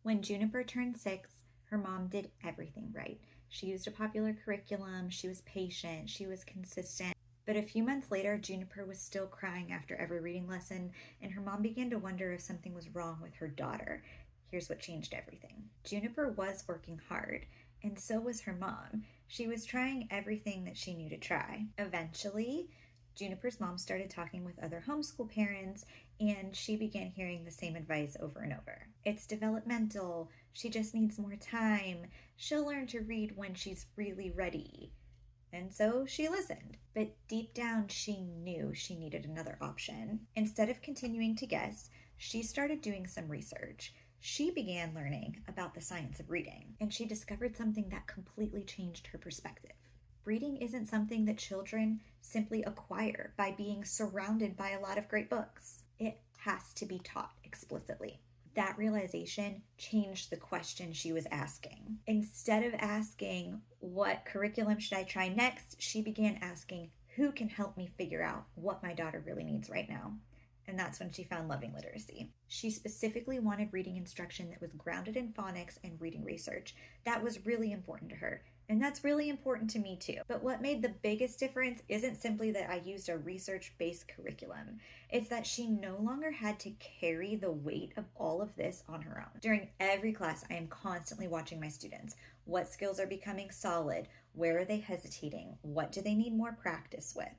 When Juniper turned 6, her mom did everything right. She used a popular curriculum, she was patient, she was consistent. But a few months later, Juniper was still crying after every reading lesson, and her mom began to wonder if something was wrong with her daughter. Here's what changed everything. Juniper was working hard, and so was her mom. She was trying everything that she knew to try. Eventually, Juniper's mom started talking with other homeschool parents, and she began hearing the same advice over and over. It's developmental. She just needs more time. She'll learn to read when she's really ready. And so she listened. But deep down, she knew she needed another option. Instead of continuing to guess, she started doing some research. She began learning about the science of reading, and she discovered something that completely changed her perspective. Reading isn't something that children simply acquire by being surrounded by a lot of great books. It has to be taught explicitly. That realization changed the question she was asking. Instead of asking, what curriculum should I try next? She began asking, who can help me figure out what my daughter really needs right now? And that's when she found Loving Literacy. She specifically wanted reading instruction that was grounded in phonics and reading research. That was really important to her. And that's really important to me too. But what made the biggest difference isn't simply that I used a research-based curriculum. It's that she no longer had to carry the weight of all of this on her own. During every class, I am constantly watching my students. What skills are becoming solid? Where are they hesitating? What do they need more practice with?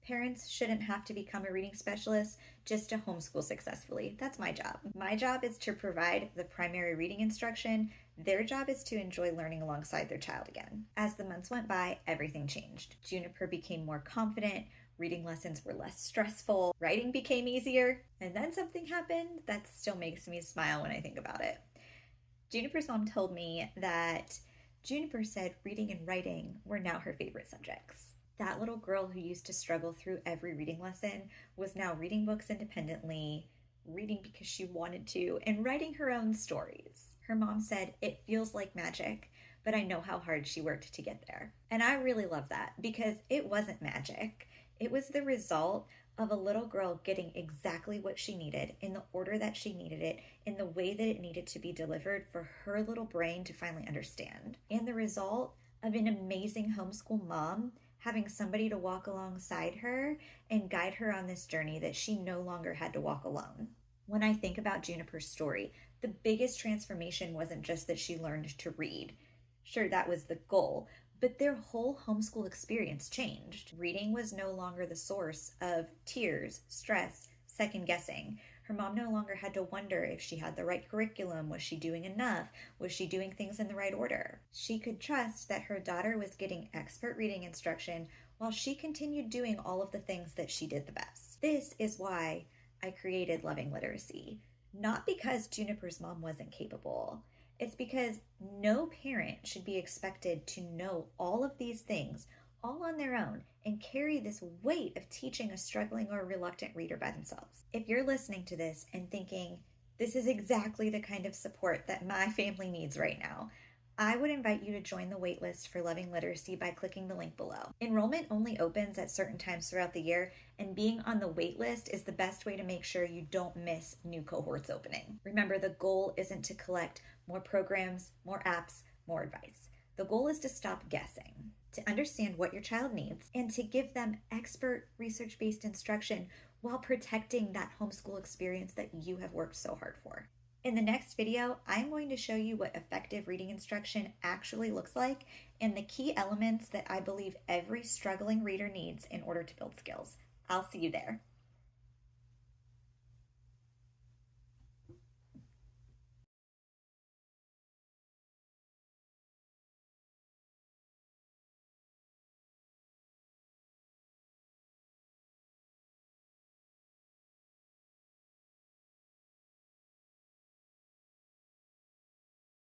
Parents shouldn't have to become a reading specialist just to homeschool successfully. That's my job. My job is to provide the primary reading instruction. Their job is to enjoy learning alongside their child again. As the months went by, everything changed. Juniper became more confident, reading lessons were less stressful, writing became easier, and then something happened that still makes me smile when I think about it. Juniper's mom told me that Juniper said reading and writing were now her favorite subjects. That little girl who used to struggle through every reading lesson was now reading books independently, reading because she wanted to, and writing her own stories. Her mom said, "It feels like magic, but I know how hard she worked to get there." And I really love that because it wasn't magic. It was the result of a little girl getting exactly what she needed in the order that she needed it, in the way that it needed to be delivered for her little brain to finally understand. And the result of an amazing homeschool mom having somebody to walk alongside her and guide her on this journey that she no longer had to walk alone. When I think about Juniper's story, the biggest transformation wasn't just that she learned to read. Sure, that was the goal, but their whole homeschool experience changed. Reading was no longer the source of tears, stress, second guessing. Her mom no longer had to wonder if she had the right curriculum. Was she doing enough? Was she doing things in the right order? She could trust that her daughter was getting expert reading instruction while she continued doing all of the things that she did the best. This is why I created Loving Literacy. Not because Juniper's mom wasn't capable. It's because no parent should be expected to know all of these things all on their own and carry this weight of teaching a struggling or reluctant reader by themselves. If you're listening to this and thinking, this is exactly the kind of support that my family needs right now, I would invite you to join the waitlist for Loving Literacy by clicking the link below. Enrollment only opens at certain times throughout the year, and being on the waitlist is the best way to make sure you don't miss new cohorts opening. Remember, the goal isn't to collect more programs, more apps, more advice. The goal is to stop guessing, to understand what your child needs, and to give them expert research-based instruction while protecting that homeschool experience that you have worked so hard for. In the next video, I'm going to show you what effective reading instruction actually looks like and the key elements that I believe every struggling reader needs in order to build skills. I'll see you there.